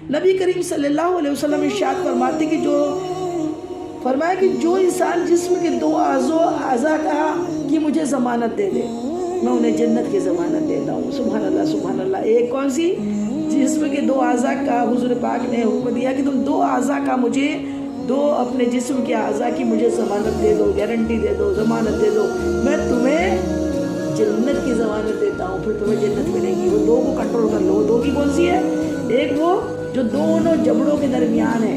نبی کریم صلی اللہ علیہ وسلم ارشاد فرماتے کہ فرمایا کہ جو انسان جسم کے 2 اعضاء کا کہ مجھے ضمانت دے دے میں انہیں جنت کی ضمانت دیتا ہوں. سبحان اللہ سبحان اللہ. ایک کون سی؟ جسم کے 2 اعضاء کا حضور پاک نے حکم دیا کہ تم 2 اعضاء کا مجھے 2 اپنے جسم کے اعضاء کی مجھے ضمانت دے دو، گارنٹی دے دو، ضمانت دے دو، میں تمہیں جنت کی ضمانت دیتا ہوں، پھر تمہیں جنت ملے گی. وہ 2 کو کنٹرول کر لو. 2 کی کون سی ہے؟ ایک وہ جو دونوں جبڑوں کے درمیان ہے،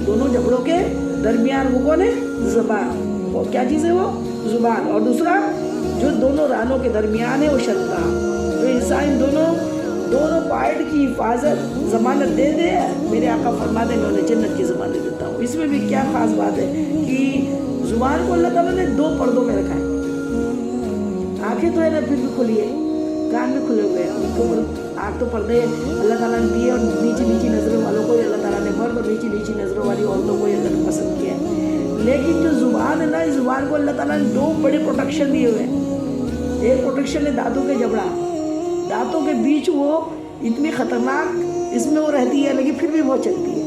دونوں جبڑوں کے درمیان وہ کون ہے؟ زبان. وہ کیا چیز ہے؟ وہ زبان. اور دوسرا جو دونوں رانوں کے درمیان ہے وہ شرمگاہ. تو انسان دونوں پارٹ کی حفاظت ضمانت دے دے، میرے آقا فرماتے ہیں میں انہیں جنت کی ضمانت دیتا ہوں. اس میں بھی کیا خاص بات ہے کہ زبان کو اللہ تعالیٰ نے 2 پردوں میں رکھا ہے. آنکھیں تو ہے نا پھر بھی کھلی ہے، کان بھی کھلے ہوئے ہیں. ان کے اوپر آنکھ تو پردے اللہ تعالیٰ نے دیے، اور نیچی نظروں والوں کو اللہ تعالیٰ نے مرد، اور نیچی نظروں والی عورتوں کو اللہ نے پسند کیا ہے. لیکن جو زبان ہے نا، اس زبان کو اللہ تعالیٰ نے 2 بڑے پروٹیکشن دیے ہوئے ہیں. ایک پروٹیکشن ہے دانتوں کے جبڑا، دانتوں کے بیچ وہ اتنی خطرناک اس میں وہ رہتی ہے، لیکن پھر بھی بہت چلتی ہے.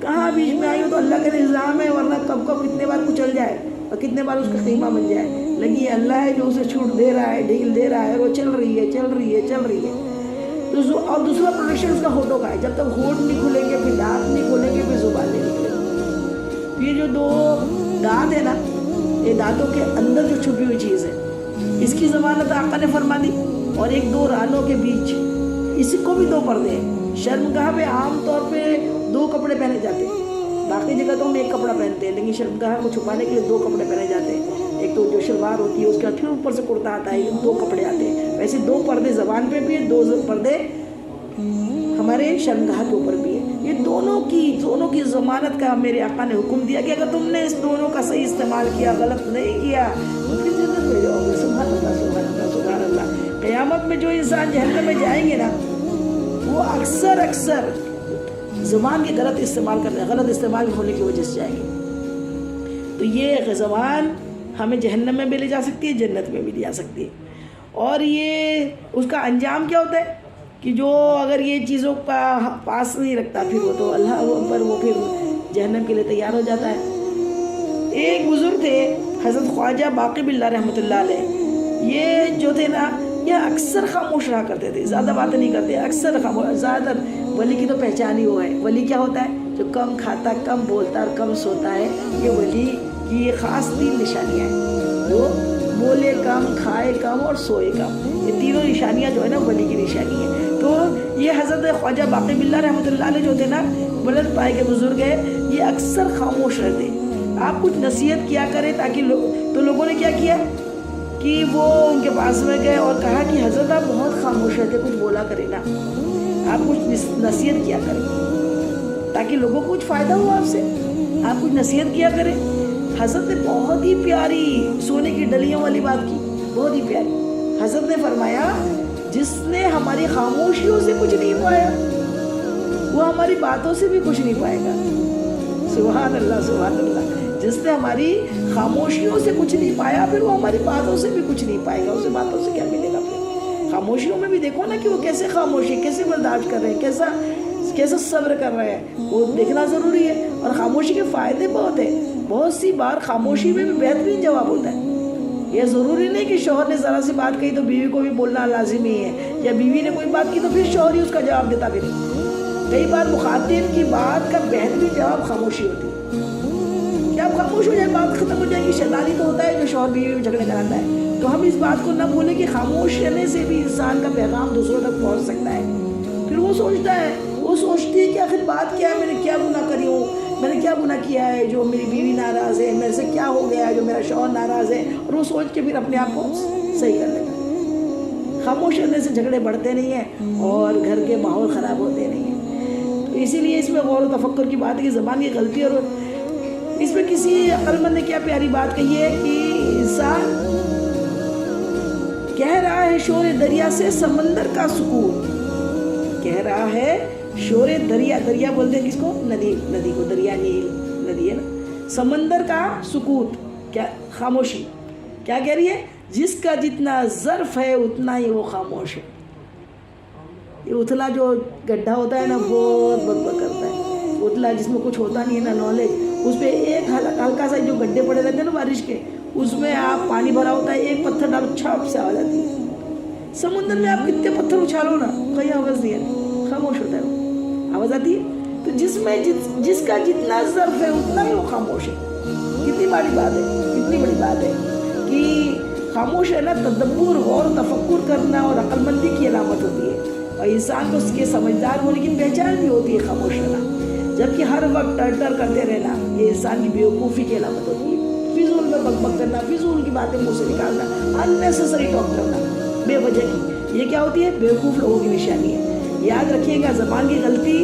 کہاں بیچ میں آئی ہو تو اللہ کا نظام ہے، ورنہ کب کتنے بار کچل جائے اور کتنے بار اس کا قیمہ بن جائے. لیکن یہ اللہ ہے جو اسے چھوٹ دے رہا ہے، ڈھیل دے رہا ہے، وہ چل رہی ہے. تو اور دوسرا پروٹیکشن اس کا ہونٹوں کا ہے. جب تک ہونٹ نہیں کھلیں گے، پھر دانت نہیں کھلیں گے، پھر زبان نہیں نکلے گی. یہ جو 2 دانت ہے نا، یہ دانتوں کے اندر جو چھپی ہوئی چیز ہے، اس کی ضمانت آقا نے فرما دی. اور ایک 2 رانوں کے بیچ، اس کو بھی 2 پردے ہیں. شرمگاہ پہ عام طور پہ 2 کپڑے پہنے جاتے ہیں. باقی جگہ تو ہم 1 کپڑا پہنتے ہیں، لیکن شرمگاہ کو چھپانے کے لیے 2 کپڑے پہنے جاتے ہیں. ایک تو جو شلوار ہوتی ہے، اس کے بعد پھر اوپر سے کرتا آتا ہے. 2 کپڑے آتے ہیں. ویسے 2 پردے زبان پہ بھی ہیں، 2 پردے ہمارے شرمگاہ کے اوپر بھی ہے. یہ دونوں کی ضمانت کا میرے آقا نے حکم دیا کہ اگر تم نے اس دونوں کا صحیح استعمال کیا، غلط نہیں کیا، تو پھر جنت میں جاؤ گے. سبحان اللہ سبحان اللہ سبحان اللہ. قیامت میں جو انسان جہنم میں جائیں گے نا، وہ اکثر زبان کے غلط استعمال ہونے کی وجہ سے جائیں گے. تو یہ زبان ہمیں جہنم میں بھی لے جا سکتی ہے، جنت میں بھی لے جا سکتی ہے. اور یہ اس کا انجام کیا ہوتا ہے کہ جو اگر یہ چیزوں کا پاس نہیں رکھتا، پھر وہ تو اللہ پر وہ پھر جہنم کے لیے تیار ہو جاتا ہے. ایک بزرگ تھے حضرت خواجہ باقی باللہ رحمۃ اللہ علیہ. یہ جو تھے نا، یہ اکثر خاموش رہا کرتے تھے، زیادہ باتیں نہیں کرتے، اکثر خاموش. زیادہ ولی کی تو پہچان ہی وہ ہے. ولی کیا ہوتا ہے؟ جو کم کھاتا، کم بولتا اور کم سوتا ہے. یہ ولی کی یہ خاص 3 نشانیاں ہیں، جو بولے کم، کھائے کم اور سوئے کم. یہ تینوں نشانیاں جو ہے نا ولی کی نشانی ہے. تو یہ حضرت خواجہ باقی باللہ رحمۃ اللہ علیہ جو تھے نا، بلند پائے کے بزرگ ہیں، یہ اکثر خاموش رہتے. آپ کچھ نصیحت کیا کریں تاکہ تو لوگوں نے کیا کیا کہ وہ ان کے پاس میں گئے اور کہا کہ حضرت آپ بہت خاموش رہتے، کچھ بولا کریں نا، آپ کچھ نصیحت کیا کریں تاکہ لوگوں کو کچھ فائدہ ہو آپ سے. آپ کچھ نصیحت کیا کریں. حضرت نے بہت ہی پیاری سونے کی ڈلیوں والی بات کی، بہت ہی پیاری. حضرت نے فرمایا جس نے ہماری خاموشیوں سے کچھ نہیں پایا، وہ ہماری باتوں سے بھی کچھ نہیں پائے گا. سبحان اللہ سبحان اللہ. جس نے ہماری خاموشیوں سے کچھ نہیں پایا، پھر وہ ہماری باتوں سے بھی کچھ نہیں پائے گا. اسے باتوں سے کیا ملے گا؟ پھر خاموشیوں میں بھی دیکھو نا کہ وہ کیسے خاموشی، کیسے برداشت کر رہے ہیں، کیسا صبر کر رہے ہیں، وہ دیکھنا ضروری ہے. اور خاموشی کے فائدے بہت ہیں. بہت سی بار خاموشی میں بھی بہترین جواب ہوتا ہے. یہ ضروری نہیں کہ شوہر نے ذرا سی بات کہی تو بیوی کو بھی بولنا لازمی ہے، یا بیوی نے کوئی بات کی تو پھر شوہر ہی اس کا جواب دیتا. پھر کئی بار مخاطب کی بات کا بہترین جواب خاموشی ہوتی ہے. کہ آپ خاموش ہو جائے، بات ختم ہو جائے گی. شیطانی تو ہوتا ہے جو شوہر بیوی میں جھگڑے کراتا ہے. تو ہم اس بات کو نہ بھولیں کہ خاموش رہنے سے بھی انسان کا پیغام دوسروں تک پہنچ سکتا ہے. پھر وہ سوچتی ہے کہ آخر بات کیا ہے، میں نے کیا گناہ کری ہوں، میں نے کیا گناہ کیا ہے جو میری بیوی ناراض ہے، میرے سے کیا ہو گیا ہے جو میرا شوہر ناراض ہے. اور وہ سوچ کے پھر اپنے آپ کو صحیح کر لیتا ہے. خاموش رہنے سے جھگڑے بڑھتے نہیں ہیں اور گھر کے ماحول خراب ہوتے نہیں ہیں. تو اسی لیے اس میں غور و تفکر کی بات ہے کہ زبان کی غلطی. اور اس میں کسی عقل مند نے کیا پیاری بات کہی ہے کہ انسان کہہ رہا ہے شور دریا سے سمندر کا سکون. کہہ رہا ہے شور دریا بولتے ہیں کس کو؟ ندی کو. دریا نیل ندی ہے نا. سمندر کا سکوت، کیا خاموشی. کیا کہہ رہی ہے؟ جس کا جتنا ظرف ہے اتنا ہی وہ خاموش ہے. ये उथला जो गड्ढा होता है ना बहुत बकबक करता है। उथला जिसमें कुछ होता नहीं है ना नॉलेज, उस पर एक हल्का सा जो गड्ढे पड़े रहते हैं ना बारिश के, उसमें आप पानी भरा होता है, एक पत्थर डालो छाप से आवाज़ आती है। समुद्र में आप कितने पत्थर उछालो ना, कोई आवाज़ नहीं है, खामोश होता है वो, आवाज़ आती है। तो जिसका जितना ज़र्फ है उतना ही वो खामोश है। कितनी बड़ी बात है, कितनी बड़ी बात है कि खामोश है ना, तदब्बुर और तफक्कुर करना और अक्लमंदी की अलामत होती है, और इंसान को उसके समझदार होने की पहचान भी होती है खामोश रहना। जबकि हर वक्त टर करते रहना ये इंसान की बेवकूफ़ी की अलामत होती है। फिजूल में बकबक करना, फिजूल की बातें मुँह से निकालना, अननेसेसरी टॉक करना बेवजह की, ये क्या होती है? बेवकूफ़ लोगों की निशानी है। याद रखिएगा, ज़बान की गलती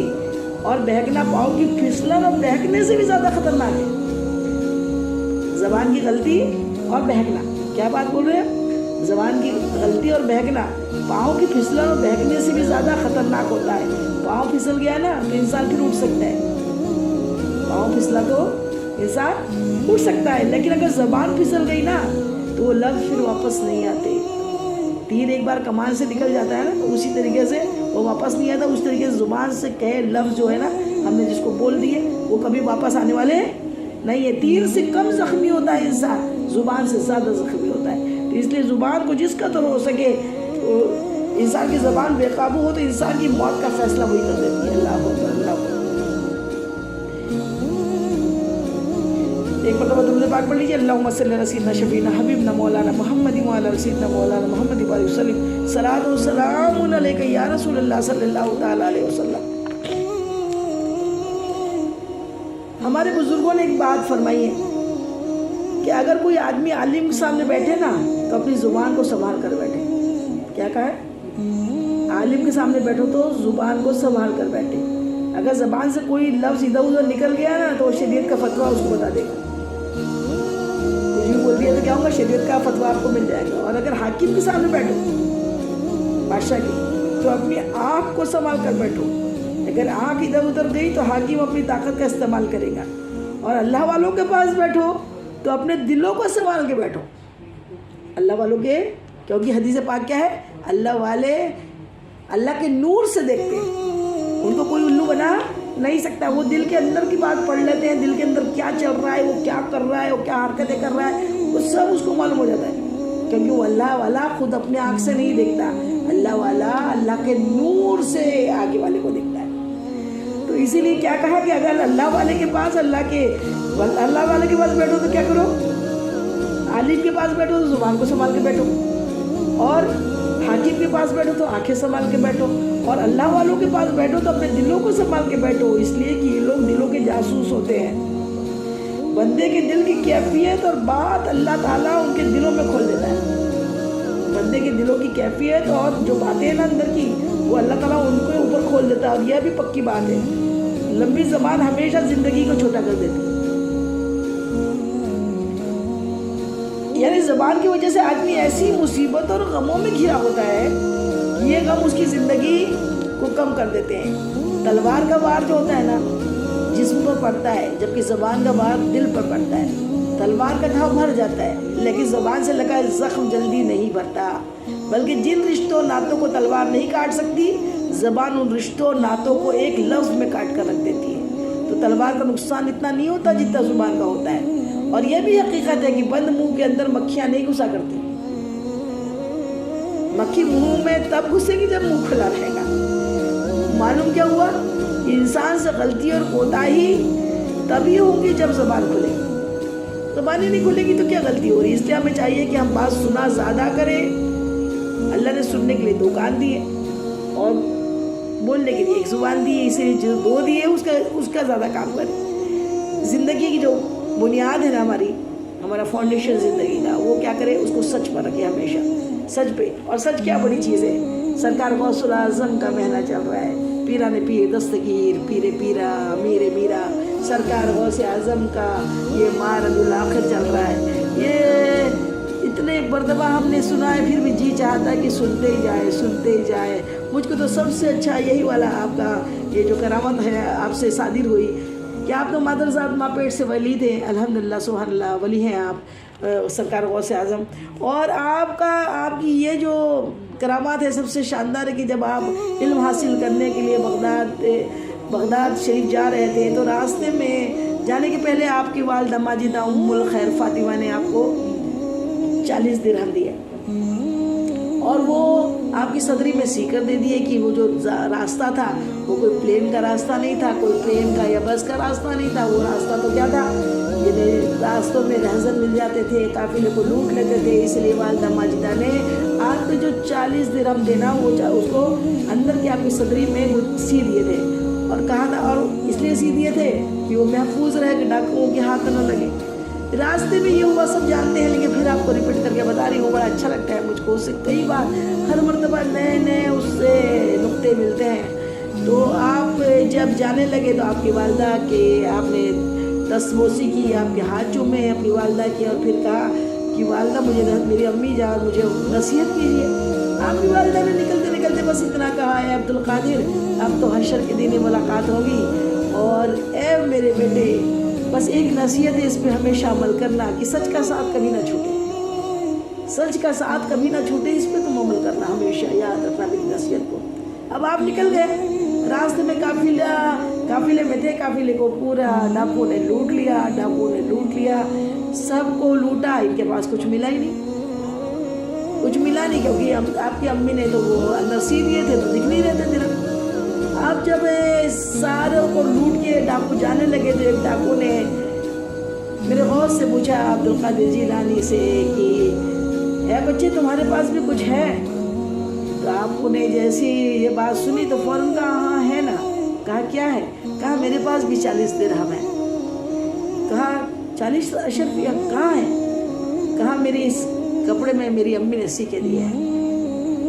और बहकना पाँव की फिसलन और बहकने से भी ज़्यादा खतरनाक है। ज़बान की गलती और बहकना, क्या बात बोल रहे हैं? ज़बान की गलती और बहकना पाँव की फिसलन और बहकने से भी ज़्यादा खतरनाक होता है। पाँव फिसल गया ना तो इंसान फिर उठ सकता है, पाँव फिसला तो इंसान उठ सकता है, लेकिन अगर ज़बान फिसल गई ना तो वो लफ्ज़ फिर वापस नहीं आते। तीर एक बार कमान से निकल जाता है ना, तो उसी तरीके से वो वापस नहीं आता। उस तरीके से ज़ुबान से कहे लफ्ज़ जो है ना, हमने जिसको बोल दिए वो कभी वापस आने वाले नहीं है। तीर से कम ज़ख्मी होता है इंसान, ज़ुबान से ज़्यादा ज़ख्मी होता है। तो इसलिए ज़ुबान को जिस कदर हो सके, तो इंसान की ज़बान बेकाबू हो तो इंसान की मौत का फैसला वही कर देती है। अल्लाह एक मरतबा दुरूद पाक पढ़ लीजिए। अल्लाहुम्मा सल्ली अला सय्यिदिना शफीना हबीबना मौलाना मुहम्मद व अला सय्यिदिना मौलाना मुहम्मद व सल्लम सलातो व सलामुन अलैका या रसूलल्लाह सल्लल्लाहु तआला अलैहि वसल्लम। हमारे बुजुर्गों ने एक बात फरमाई है कि अगर कोई आदमी आलिम के सामने बैठे ना तो अपनी ज़ुबान को संभाल कर बैठे। क्या कहा है? आलिम के सामने बैठो तो ज़ुबान को संभाल कर बैठे। अगर ज़बान से कोई लफ्ज़ इधर उधर निकल गया ना तो शरीयत का फतवा उसको बता देगा। कुछ भी बोल दिया तो क्या होगा? शरीयत का फतवा आपको मिल जाएगा। और अगर हाकिम के सामने बैठो, बादशाह की, तो अपनी आँख को संभाल कर बैठो। अगर आँख इधर उधर गई तो हाकिम अपनी ताकत का इस्तेमाल करेगा। और अल्लाह वालों के पास बैठो तो अपने दिलों को संभाल के बैठो। अल्लाह वालों के, क्योंकि हदीस पाक क्या है? अल्लाह वाले अल्लाह के नूर से देखते हैं, उनको कोई उल्लू बना नहीं सकता। वो दिल के अंदर की बात पढ़ लेते हैं, दिल के अंदर क्या चल रहा है, वो क्या कर रहा है, वो क्या हरकतें कर रहा है, वो सब उसको मालूम हो जाता है। क्योंकि वो अल्लाह वाला खुद अपने आँख से नहीं देखता, अल्लाह वाला अल्लाह के नूर से आगे वाले को देखता है। तो इसीलिए क्या कहा कि अगर अल्लाह वाले के पास अल्लाह वाले के पास बैठो तो क्या करो? आलिम के पास बैठो तो ज़ुबान को संभाल के बैठो, और हाकिम के पास बैठो तो आंखें संभाल के बैठो, और अल्लाह वालों के पास बैठो तो अपने दिलों को संभाल के बैठो। इसलिए कि ये लोग दिलों के जासूस होते हैं। बंदे के दिल की कैफियत और बात अल्लाह ताला उनके दिलों में खोल देता है। बंदे के दिलों की कैफियत और जो बातें हैं ना अंदर की, वो अल्लाह ताला उनके ऊपर खोल देता है। और यह भी पक्की बात है, लंबी ज़बान हमेशा ज़िंदगी को छोटा कर देती है। यानी ज़बान की वजह से आदमी ऐसी मुसीबत और गमों में घिरा होता है कि ये गम उसकी ज़िंदगी को कम कर देते हैं। तलवार का वार जो होता है ना जिस्म पर पड़ता है, जबकि ज़बान का वार दिल पर पड़ता है। तलवार का घाव भर जाता है, लेकिन ज़बान से लगा ज़ख्म जल्दी नहीं भरता। बल्कि जिन रिश्तों नातों को तलवार नहीं काट सकती, ज़बान उन रिश्तों नातों को एक लफ्ज़ में काट कर रख देती है। तो तलवार का नुकसान इतना नहीं होता जितना ज़ुबान का होता है। और यह भी हकीकत है कि बंद मुंह के अंदर मक्खियाँ नहीं घुसा करती। मक्खी मुंह में तब घुसेगी जब मुंह खुला रहेगा। मालूम क्या हुआ? इंसान से गलती और कोताही तभी होगी जब ज़बान खुलेगी। ज़बान ही नहीं खुलेगी तो क्या गलती हो रही? इसलिए हमें चाहिए कि हम बात सुना ज़्यादा करें। अल्लाह ने सुनने के लिए 2 कान दिए और बोलने के लिए 1 ज़ुबान दी, इसीलिए जो 2 दिए उसका ज़्यादा काम करें। ज़िंदगी की जो बुनियाद है ना, हमारा फाउंडेशन ज़िंदगी का, वो क्या करे? उसको सच पर रखे हमेशा, सच पे। और सच क्या बड़ी चीज़ है? सरकार गौसुल आज़म का महीना चल रहा है, पीरा ने पीर दस्तगीर, पीरे पीरा मीरे मीरा, सरकार गौसे आज़म का ये मारदुल आखिर चल रहा है। ये इतने मरतबा हमने सुना है, फिर भी जी चाहता है कि सुनते ही जाए। मुझको तो सबसे अच्छा यही वाला आपका ये जो करामत है आपसे सादिर हुई कि आप तो मादरजात माँ पेट से वली थे। अल्हम्दुलिल्लाह सुभानअल्लाह, वली हैं आप सरकार गौसे आज़म। और आपकी ये जो करामात है सबसे शानदार है कि जब आप इल्म हासिल करने के लिए बगदाद शरीफ जा रहे थे तो रास्ते में जाने के पहले आपकी वालिदा माजिदा उम्मुल खैर फातिमा ने आपको 40 दिरहम दिए और वो आपकी सदरी में सीकर दे दिए कि वो जो रास्ता था वो कोई प्लेन का रास्ता नहीं था, कोई ट्रेन का या बस का रास्ता नहीं था। वो रास्ता तो क्या था, ये रास्तों में रहजन मिल जाते थे, काफिले को लूट लेते थे। इसलिए वालिदा माजिदा ने आप पे जो 40 दिरहम देना वो उसको अंदर की आपकी सदरी में वो सी दिए थे और कहा था, और इसलिए सी दिए थे कि वो महफूज रहे कि डाकुओं के हाथ न लगे। रास्ते में ये हुआ सब जानते हैं, लेकिन फिर आपको रिपीट करके बता रही हूँ, बड़ा अच्छा लगता है मुझको। उससे कई बार हर मर्तबा नए नए उससे नुक्ते मिलते हैं। तो आप जब जाने लगे तो आपकी वालिदा के आपने दस्तबोसी की, आपके हाथ चूमे अपनी वालिदा की और फिर कहा कि वालिदा मुझे मेरी अम्मी जान मुझे नसीहत कीजिए। आपकी वालिदा ने निकलते निकलते बस इतना कहा है, अब्दुल कादिर अब तो हशर के दिन मुलाकात होगी और ए मेरे बेटे बस एक नसीहत है, इस पर हमेशा अमल करना कि सच का साथ कभी ना छूटे, सच का साथ कभी ना छूटे, इस पर तुम अमल करना, हमेशा याद रखना मेरी नसीहत को। अब आप निकल गए, रास्ते में काफिले में थे, काफिले को पूरा डाकुओं ने लूट लिया, सबको लूटा, इनके पास कुछ मिला ही नहीं, क्योंकि आपकी अम्मी ने तो वो अंदर सी दिए थे तो दिख नहीं रहे थे दिरहम। अब जब सारों को लूट के डाकू जाने लगे तो एक डाकू ने मेरे गौस से पूछा अब्दुल कादिर जिलानी से कि ए बच्चे तुम्हारे पास भी कुछ है? तो आपको ने जैसी ये बात सुनी तो फौरन कहा हाँ है ना। कहा क्या है? कहा मेरे पास भी 40 दिरहम है। कहा 40 अशरफिया कहाँ है? कहा मेरी इस कपड़े में मेरी अम्मी ने सी के दिए है।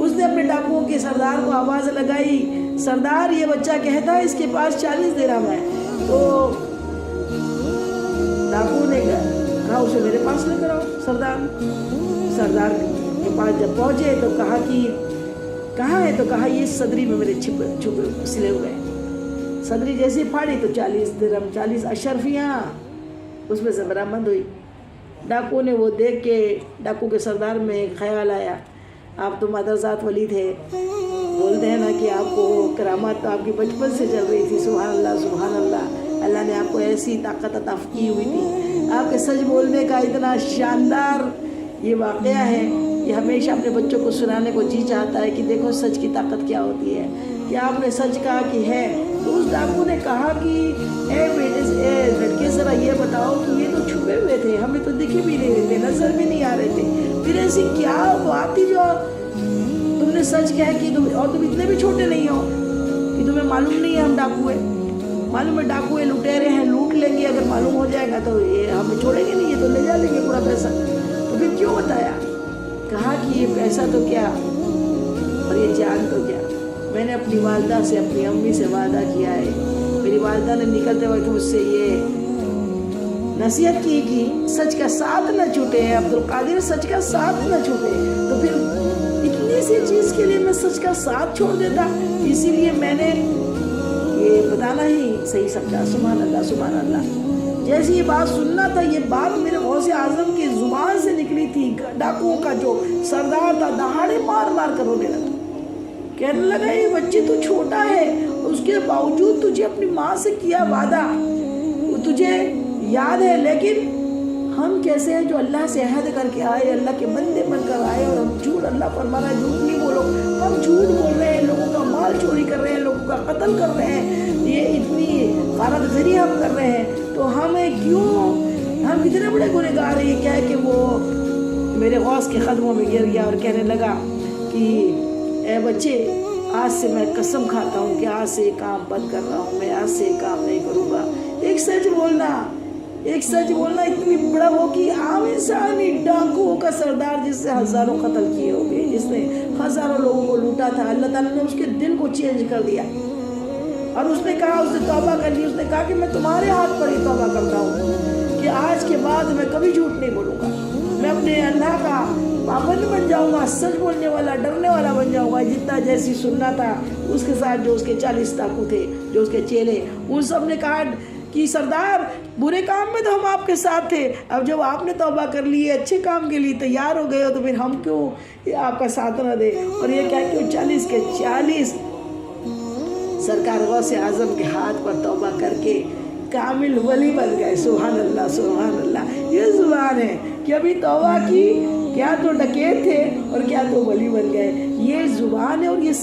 उसने अपने डाकुओं के सरदार को आवाज़ लगाई, सरदार ये बच्चा कहता है इसके पास 40 दिरहम है। तो डाकू ने कहा उसे मेरे पास लेकर आओ। सरदार के पास जब पहुंचे तो कहा कि कहाँ है? तो कहा ये सदरी में मेरे छुपे सिले हुए हैं। सदरी जैसे फाड़ी तो 40 दिरहम 40 अशरफियाँ उसमें से बरामद हुई। डाकू ने वो देख के डाकू के सरदार में एक ख्याल आया, आप तो मदरजात वली थे, बोलते हैं ना कि आपको करामात तो आपकी बचपन से चल रही थी। सुभान अल्लाह, अल्लाह ने आपको ऐसी ताकत अता की हुई थी। आपके सच बोलने का इतना शानदार ये वाक़या है कि हमेशा अपने बच्चों को सुनाने को जी चाहता है कि देखो सच की ताकत क्या होती है। कि आपने सच कहा कि है। तो उस डाकू ने कहा कि ए बेटे लड़के ज़रा ये बताओ कि ये तो छुपे हुए थे, हमें तो दिखे भी नहीं रहे थे, नजर भी नहीं आ रहे थे, फिर ऐसी क्या बात थी जो तुमने सच कहा कि तुम इतने भी छोटे नहीं हो कि तुम्हें मालूम नहीं है हम डाकू है? मालूम है डाकू है, लुटेरे हैं, लूट लेंगे, अगर मालूम हो जाएगा तो ये हमें छोड़ेंगे नहीं, ये तो ले जा लेंगे पूरा पैसा। तो फिर क्यों बताया? कहा कि ये पैसा तो क्या और ये जान तो क्या, मैंने अपनी वालिदा से अपनी अम्मी से वादा किया है। मेरी वालिदा ने निकलते वक्त मुझसे ये नसीहत की कि सच का साथ न छूटे, अब्दुल कादिर सच का साथ न छूटे। तो फिर इतनी सी चीज़ के लिए मैं सच का साथ छोड़ देता, इसीलिए मैंने ये बताना ही सही समझा। सुभान अल्लाह, सुभान अल्लाह। जैसे ये बात सुनना था, ये बात मेरे गौसे आजम की जुबान से निकली थी। डाकुओं का जो सरदार था दहाड़े मार मार कर रोने लगा, कहने लगा ये बच्चे तो छोटा है, उसके बावजूद तुझे अपनी माँ से किया वादा तुझे याद है, लेकिन हम कैसे हैं जो अल्लाह से अहद करके आए, अल्लाह के बंदे बनकर आए और हम झूठ, अल्लाह फरमाना झूठ नहीं बोलो, हम झूठ बोल रहे हैं, लोगों का माल चोरी कर रहे हैं, लोगों का कत्ल कर रहे हैं, ये इतनी कारगजारी हम कर रहे हैं, तो हमें क्यों, हम कितने बड़े गुनहगार हैं। ये क्या है कि वो मेरे गौस के कदमों में गिर गया और कहने लगा कि ए बच्चे, आज से मैं कसम खाता हूँ कि आज से काम बंद कर रहा हूँ, मैं आज से काम नहीं करूँगा। एक सच बोलना इतनी बड़ा हो कि आम इंसान ही डाकुओं का सरदार जिससे हज़ारों कत्ल किए हो गए, जिसने हज़ारों लोगों को लूटा था, अल्लाह ताला ने उसके दिल को चेंज कर दिया और उसने कहा, उसने तौबा कर ली। उसने कहा कि मैं तुम्हारे हाथ पर ही तौबा करता हूँ कि आज के बाद मैं कभी झूठ नहीं बोलूँगा, मैं अपने अल्लाह का पाबंद बन जाऊँगा, सच बोलने वाला, डरने वाला बन जाऊँगा। जितना जैसी सुनना था उसके साथ जो उसके 40 डाकू थे, जो उसके चेले, उन सब ने कहा کہ سردار برے کام میں تو ہم آپ کے ساتھ تھے، اب جب آپ نے توبہ کر لی ہے، اچھے کام کے لیے تیار ہو گئے ہو، تو پھر ہم کیوں آپ کا ساتھ نہ دیں؟ اور یہ کیا کہ 40 کے 40 سرکار غوث اعظم کے ہاتھ پر توبہ کر کے کامل ولی بن گئے۔ سبحان اللہ سبحان اللہ۔ یہ زبان ہے کہ ابھی توبہ کی، کیا تو ڈکیت تھے اور کیا تو ولی بن گئے۔ یہ زبان ہے اور یہ